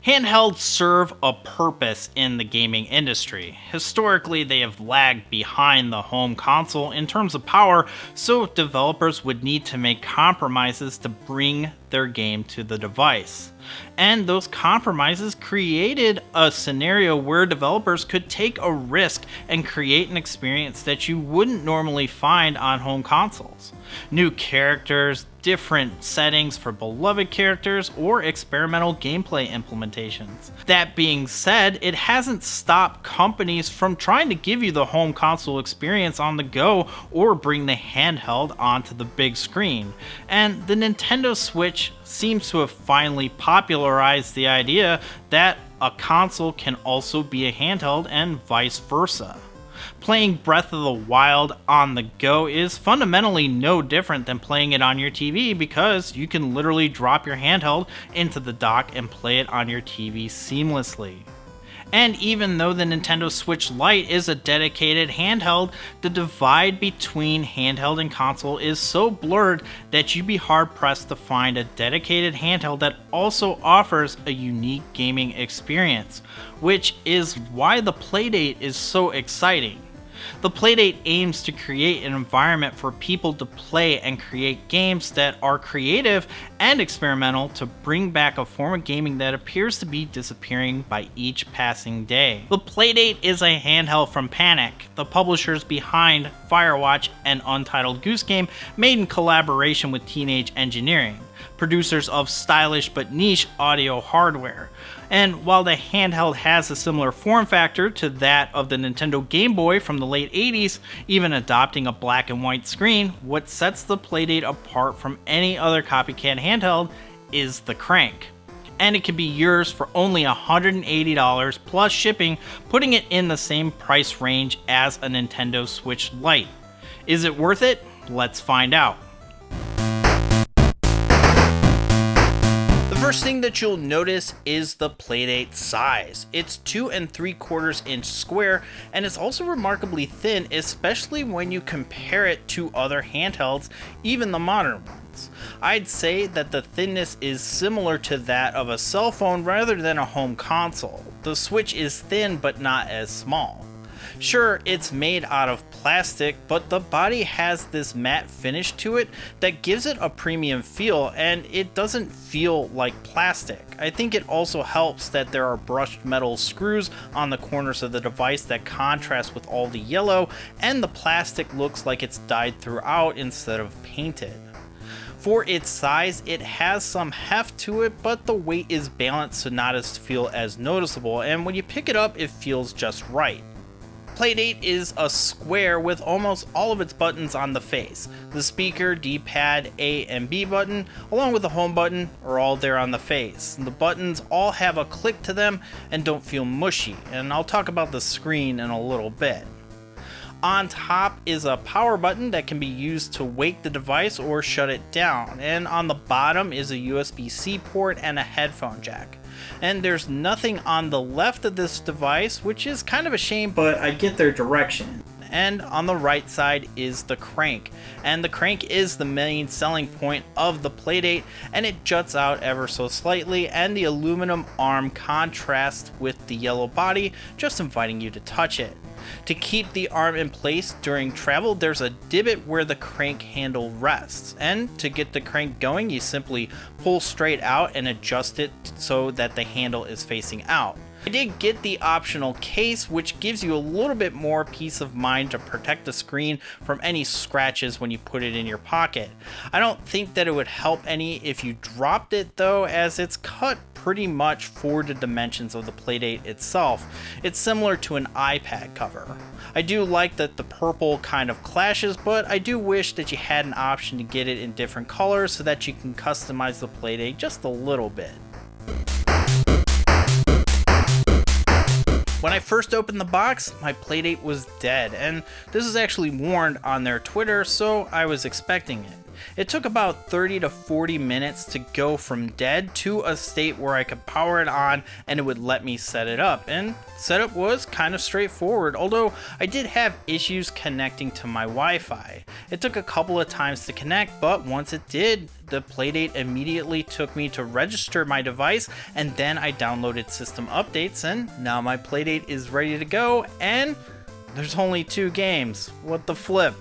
Handhelds serve a purpose in the gaming industry. Historically, they have lagged behind the home console in terms of power, so developers would need to make compromises to bring their game to the device. And those compromises created a scenario where developers could take a risk and create an experience that you wouldn't normally find on home consoles. New characters, different settings for beloved characters, or experimental gameplay implementations. That being said, it hasn't stopped companies from trying to give you the home console experience on the go or bring the handheld onto the big screen. And the Nintendo Switch seems to have finally popularized the idea that a console can also be a handheld and vice versa. Playing Breath of the Wild on the go is fundamentally no different than playing it on your TV because you can literally drop your handheld into the dock and play it on your TV seamlessly. And even though the Nintendo Switch Lite is a dedicated handheld, the divide between handheld and console is so blurred that you'd be hard-pressed to find a dedicated handheld that also offers a unique gaming experience, which is why the Playdate is so exciting. The Playdate aims to create an environment for people to play and create games that are creative and experimental to bring back a form of gaming that appears to be disappearing by each passing day. The Playdate is a handheld from Panic, the publishers behind Firewatch and Untitled Goose Game, made in collaboration with Teenage Engineering, producers of stylish but niche audio hardware. And while the handheld has a similar form factor to that of the Nintendo Game Boy from the late 80s, even adopting a black and white screen, what sets the Playdate apart from any other copycat handheld is the crank. And it can be yours for only $180 plus shipping, putting it in the same price range as a Nintendo Switch Lite. Is it worth it? Let's find out. The first thing that you'll notice is the Playdate size. It's 2 3/4 inch square, and it's also remarkably thin, especially when you compare it to other handhelds, even the modern ones. I'd say that the thinness is similar to that of a cell phone rather than a home console. The Switch is thin but not as small. Sure, it's made out of plastic, but the body has this matte finish to it that gives it a premium feel, and it doesn't feel like plastic. I think it also helps that there are brushed metal screws on the corners of the device that contrast with all the yellow, and the plastic looks like it's dyed throughout instead of painted. For its size, it has some heft to it, but the weight is balanced so not to feel as noticeable, and when you pick it up, it feels just right. Playdate is a square with almost all of its buttons on the face. The speaker, D-pad, A and B button, along with the home button, are all there on the face. The buttons all have a click to them and don't feel mushy, and I'll talk about the screen in a little bit. On top is a power button that can be used to wake the device or shut it down, and on the bottom is a USB-C port and a headphone jack. And there's nothing on the left of this device, which is kind of a shame, but I get their direction. And on the right side is the crank, and the crank is the main selling point of the Playdate, and it juts out ever so slightly, and the aluminum arm contrasts with the yellow body, just inviting you to touch it. To keep the arm in place during travel, there's a divot where the crank handle rests, and to get the crank going, you simply pull straight out and adjust it so that the handle is facing out. I did get the optional case, which gives you a little bit more peace of mind to protect the screen from any scratches when you put it in your pocket. I don't think that it would help any if you dropped it though, as it's cut pretty much for the dimensions of the Playdate itself. It's similar to an iPad cover. I do like that the purple kind of clashes, but I do wish that you had an option to get it in different colors so that you can customize the Playdate just a little bit. When I first opened the box, my Playdate was dead, and this is actually warned on their Twitter, so I was expecting it. It took about 30 to 40 minutes to go from dead to a state where I could power it on and it would let me set it up, and setup was kind of straightforward, although I did have issues connecting to my Wi-Fi. It took a couple of times to connect, but once it did, the Playdate immediately took me to register my device, and then I downloaded system updates, and now my Playdate is ready to go, and there's only 2 games. What the flip?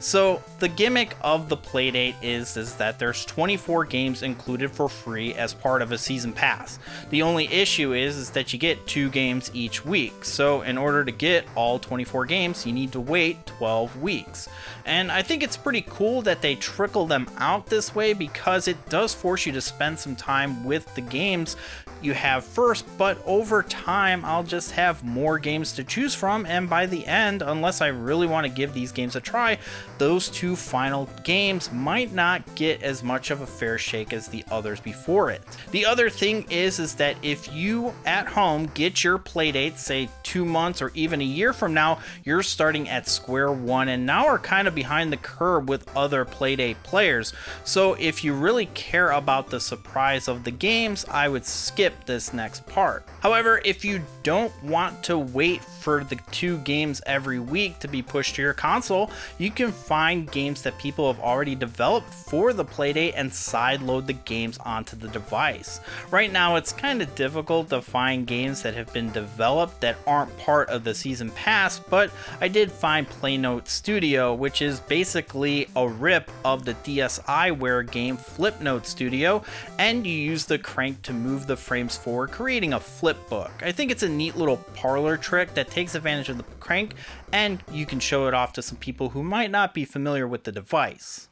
So the gimmick of the Playdate is that there's 24 games included for free as part of a season pass. The only issue is that you get 2 games each week. So in order to get all 24 games, you need to wait 12 weeks. And I think it's pretty cool that they trickle them out this way, because it does force you to spend some time with the games you have first, but over time I'll just have more games to choose from, and by the end, unless I really want to give these games a try, those 2 final games might not get as much of a fair shake as the others before it. The other thing is that if you at home get your Playdate, say 2 months or even a year from now, you're starting at square one and now are kind of behind the curve with other Playdate players. So if you really care about the surprise of the games, I would skip this next part. However, if you don't want to wait for the 2 games every week to be pushed to your console, you can find games that people have already developed for the Playdate and sideload the games onto the device. Right now, it's kind of difficult to find games that have been developed that aren't part of the season pass, but I did find Playdate Studio, which is basically a rip of the DSiWare game Flipnote Studio, and you use the crank to move the frames forward, creating a flip book. I think it's a neat little parlor trick that takes advantage of the crank, and you can show it off to some people who might not be familiar with the device.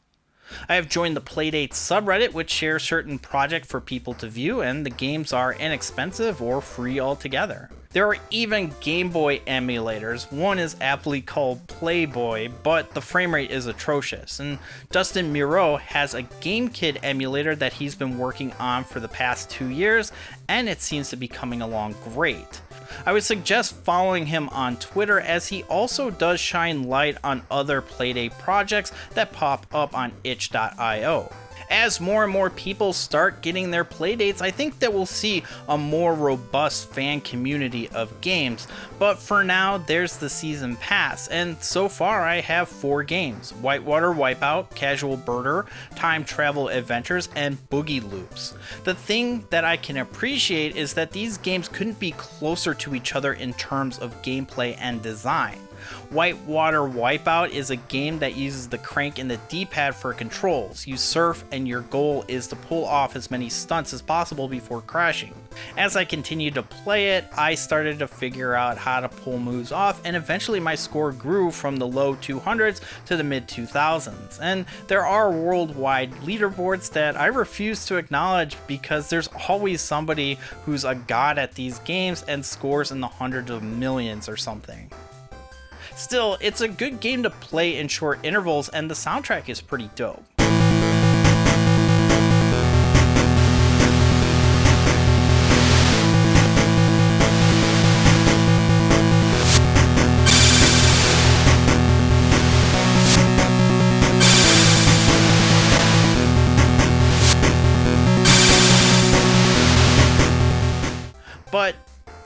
I have joined the Playdate subreddit, which shares certain projects for people to view, and the games are inexpensive or free altogether. There are even Game Boy emulators. One is aptly called Playboy, but the frame rate is atrocious. And Dustin Miro has a GameKid emulator that he's been working on for the past 2 years, and it seems to be coming along great. I would suggest following him on Twitter, as he also does shine light on other Playdate projects that pop up on itch.io. As more and more people start getting their Playdates, I think that we'll see a more robust fan community of games. But for now, there's the season pass, and so far I have 4 games: Whitewater Wipeout, Casual Birder, Time Travel Adventures, and Boogie Loops. The thing that I can appreciate is that these games couldn't be closer to each other in terms of gameplay and design. Whitewater Wipeout is a game that uses the crank and the D-pad for controls. You surf, and your goal is to pull off as many stunts as possible before crashing. As I continued to play it, I started to figure out how to pull moves off, and eventually my score grew from the low 200s to the mid 2000s. And there are worldwide leaderboards that I refuse to acknowledge, because there's always somebody who's a god at these games and scores in the hundreds of millions or something. Still, it's a good game to play in short intervals, and the soundtrack is pretty dope. But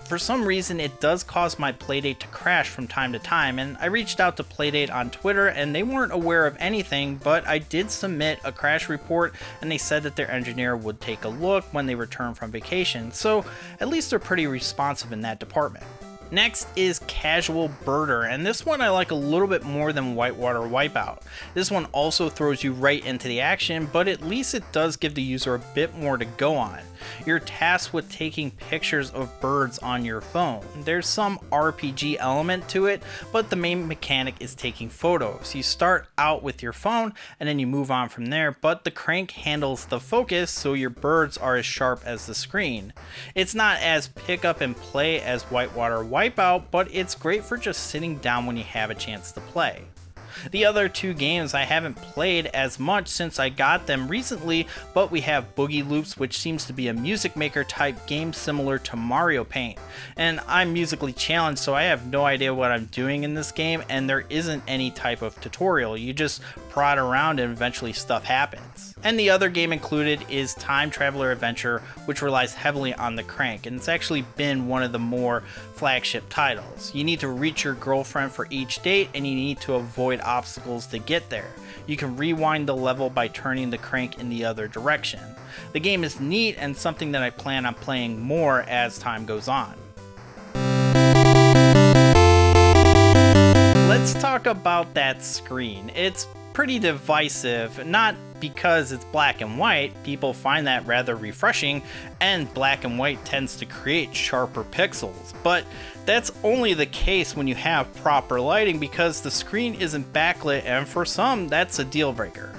for some reason, it does cause my Playdate to crash from time to time, and I reached out to Playdate on Twitter and they weren't aware of anything, but I did submit a crash report and they said that their engineer would take a look when they return from vacation, so at least they're pretty responsive in that department. Next is Casual Birder, and this one I like a little bit more than Whitewater Wipeout. This one also throws you right into the action, but at least it does give the user a bit more to go on. You're tasked with taking pictures of birds on your phone. There's some RPG element to it, but the main mechanic is taking photos. You start out with your phone and then you move on from there, but the crank handles the focus so your birds are as sharp as the screen. It's not as pick up and play as Whitewater Wipeout, but it's great for just sitting down when you have a chance to play. The other two games I haven't played as much since I got them recently, but we have Boogie Loops, which seems to be a music maker type game similar to Mario Paint. And I'm musically challenged, so I have no idea what I'm doing in this game, and there isn't any type of tutorial. You just prod around and eventually stuff happens. And the other game included is Time Traveler Adventure, which relies heavily on the crank, and it's actually been one of the more flagship titles. You need to reach your girlfriend for each date, and you need to avoid obstacles to get there. You can rewind the level by turning the crank in the other direction. The game is neat and something that I plan on playing more as time goes on. Let's talk about that screen. It's pretty divisive, not because it's black and white. People find that rather refreshing, and black and white tends to create sharper pixels, but that's only the case when you have proper lighting, because the screen isn't backlit, and for some that's a deal breaker.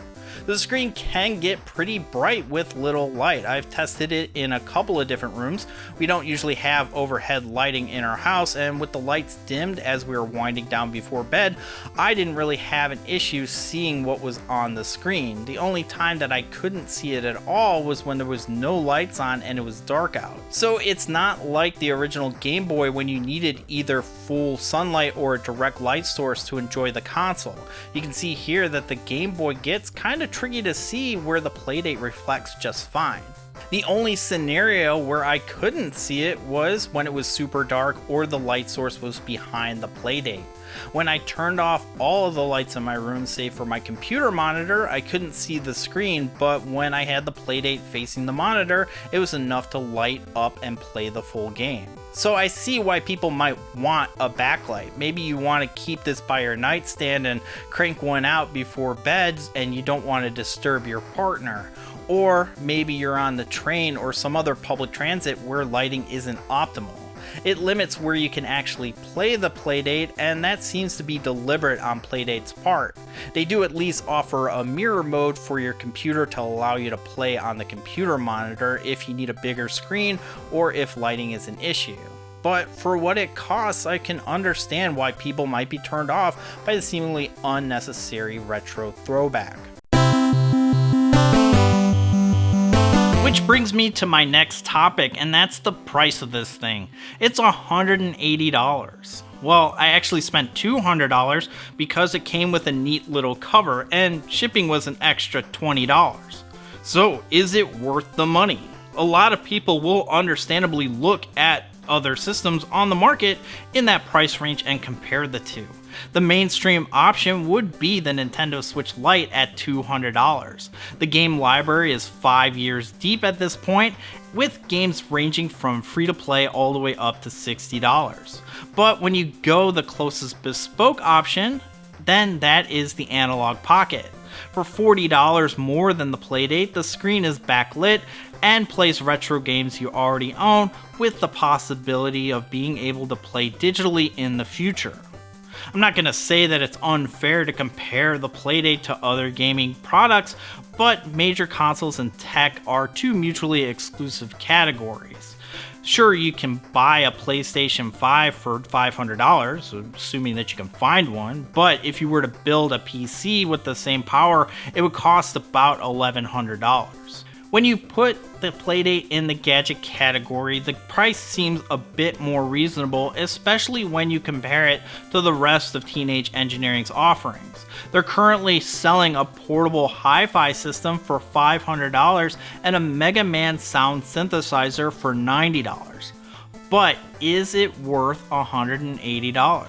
The screen can get pretty bright with little light. I've tested it in a couple of different rooms. We don't usually have overhead lighting in our house, and with the lights dimmed as we were winding down before bed, I didn't really have an issue seeing what was on the screen. The only time that I couldn't see it at all was when there was no lights on and it was dark out. So it's not like the original Game Boy when you needed either full sunlight or a direct light source to enjoy the console. You can see here that the Game Boy gets kind of tricky to see where the Playdate reflects just fine. The only scenario where I couldn't see it was when it was super dark or the light source was behind the Playdate. When I turned off all of the lights in my room save for my computer monitor, I couldn't see the screen, but when I had the Playdate facing the monitor, it was enough to light up and play the full game. So I see why people might want a backlight. Maybe you want to keep this by your nightstand and crank one out before bed and you don't want to disturb your partner. Or maybe you're on the train or some other public transit where lighting isn't optimal. It limits where you can actually play the Playdate, and that seems to be deliberate on Playdate's part. They do at least offer a mirror mode for your computer to allow you to play on the computer monitor if you need a bigger screen or if lighting is an issue. But for what it costs, I can understand why people might be turned off by the seemingly unnecessary retro throwback. Which brings me to my next topic, and that's the price of this thing. It's $180. Well, I actually spent $200 because it came with a neat little cover, and shipping was an extra $20. So, is it worth the money? A lot of people will understandably look at other systems on the market in that price range and compare the two. The mainstream option would be the Nintendo Switch Lite at $200. The game library is 5 years deep at this point, with games ranging from free to play all the way up to $60. But when you go the closest bespoke option, then that is the Analog Pocket. For $40 more than the Playdate, the screen is backlit and plays retro games you already own, with the possibility of being able to play digitally in the future. I'm not going to say that it's unfair to compare the Playdate to other gaming products, but major consoles and tech are two mutually exclusive categories. Sure, you can buy a PlayStation 5 for $500, assuming that you can find one, but if you were to build a PC with the same power, it would cost about $1,100. When you put the Playdate in the gadget category, the price seems a bit more reasonable, especially when you compare it to the rest of Teenage Engineering's offerings. They're currently selling a portable hi-fi system for $500 and a Mega Man sound synthesizer for $90. But is it worth $180?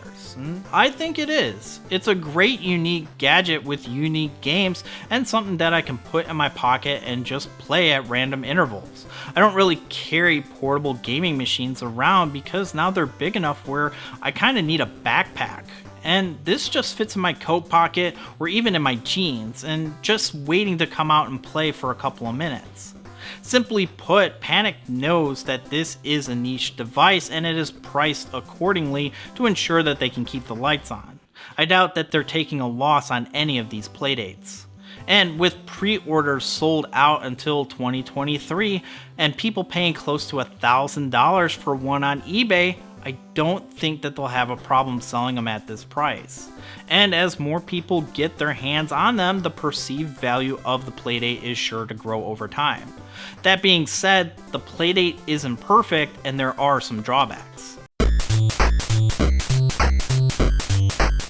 I think it is. It's a great unique gadget with unique games and something that I can put in my pocket and just play at random intervals. I don't really carry portable gaming machines around because now they're big enough where I kind of need a backpack. And this just fits in my coat pocket or even in my jeans and just waiting to come out and play for a couple of minutes. Simply put, Panic knows that this is a niche device and it is priced accordingly to ensure that they can keep the lights on. I doubt that they're taking a loss on any of these Playdates. And with pre-orders sold out until 2023 and people paying close to $1,000 for one on eBay, I don't think that they'll have a problem selling them at this price. And as more people get their hands on them, the perceived value of the Playdate is sure to grow over time. That being said, the Playdate isn't perfect and there are some drawbacks.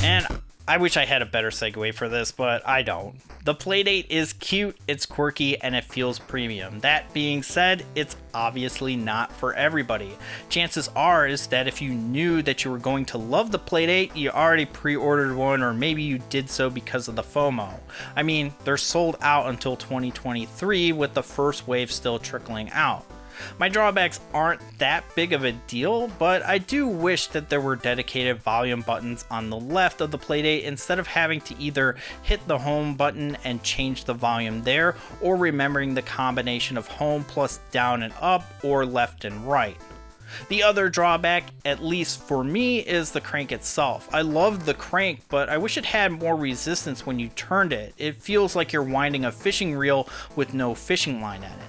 And I wish I had a better segue for this, but I don't. The Playdate is cute, it's quirky, and it feels premium. That being said, it's obviously not for everybody. Chances are is that if you knew that you were going to love the Playdate, you already pre-ordered one, or maybe you did so because of the FOMO. I mean, they're sold out until 2023 with the first wave still trickling out. My drawbacks aren't that big of a deal, but I do wish that there were dedicated volume buttons on the left of the Playdate instead of having to either hit the home button and change the volume there, or remembering the combination of home plus down and up or left and right. The other drawback, at least for me, is the crank itself. I love the crank, but I wish it had more resistance when you turned it. It feels like you're winding a fishing reel with no fishing line at it.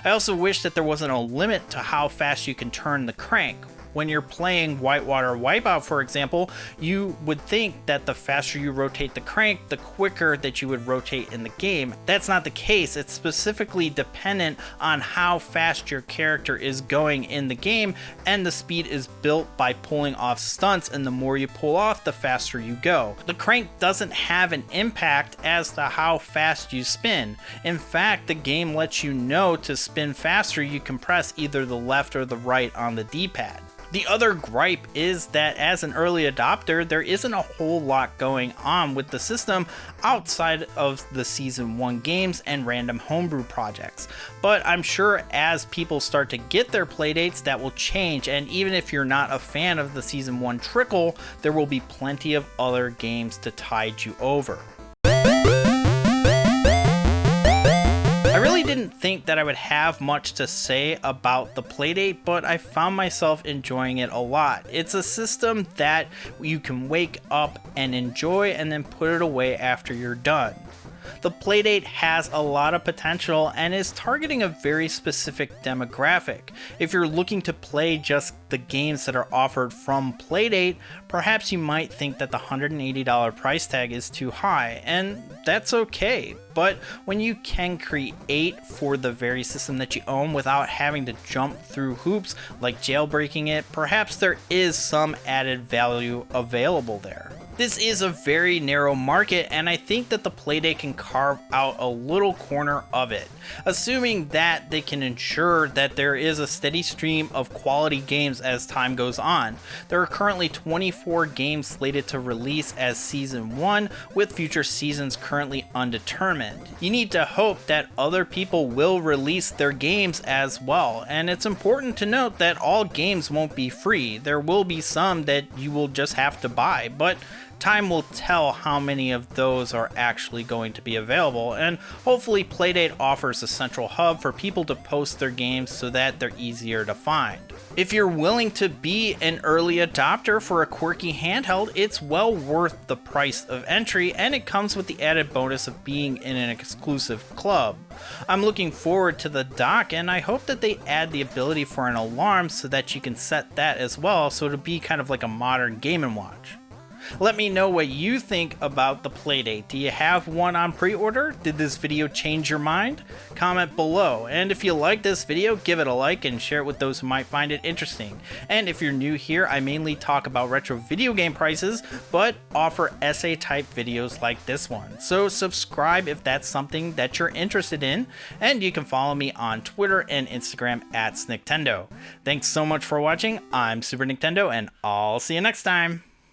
I also wish that there wasn't a limit to how fast you can turn the crank. When you're playing Whitewater Wipeout, for example, you would think that the faster you rotate the crank, the quicker that you would rotate in the game. That's not the case. It's specifically dependent on how fast your character is going in the game, and the speed is built by pulling off stunts, and the more you pull off, the faster you go. The crank doesn't have an impact as to how fast you spin. In fact, the game lets you know to spin faster, you can press either the left or the right on the D-pad. The other gripe is that as an early adopter, there isn't a whole lot going on with the system outside of the Season 1 games and random homebrew projects. But I'm sure as people start to get their Playdates, that will change, and even if you're not a fan of the Season 1 trickle, there will be plenty of other games to tide you over. I really didn't think that I would have much to say about the Playdate, but I found myself enjoying it a lot. It's a system that you can wake up and enjoy and then put it away after you're done. The Playdate has a lot of potential and is targeting a very specific demographic. If you're looking to play just the games that are offered from Playdate, perhaps you might think that the $180 price tag is too high, and that's okay. But when you can create for the very system that you own without having to jump through hoops like jailbreaking it, perhaps there is some added value available there. This is a very narrow market, and I think that the Playdate can carve out a little corner of it, assuming that they can ensure that there is a steady stream of quality games as time goes on. There are currently 24 games slated to release as Season 1, with future seasons currently undetermined. You need to hope that other people will release their games as well, and it's important to note that all games won't be free. There will be some that you will just have to buy, but time will tell how many of those are actually going to be available, and hopefully Playdate offers a central hub for people to post their games so that they're easier to find. If you're willing to be an early adopter for a quirky handheld, it's well worth the price of entry, and it comes with the added bonus of being in an exclusive club. I'm looking forward to the dock, and I hope that they add the ability for an alarm so that you can set that as well, so it'll be kind of like a modern Game & Watch. Let me know what you think about the Playdate. Do you have one on pre-order? Did this video change your mind? Comment below. And if you like this video, give it a like and share it with those who might find it interesting. And if you're new here, I mainly talk about retro video game prices, but offer essay type videos like this one. So subscribe if that's something that you're interested in. And you can follow me on Twitter and Instagram @SnickTendo. Thanks so much for watching. I'm Super Nintendo, and I'll see you next time.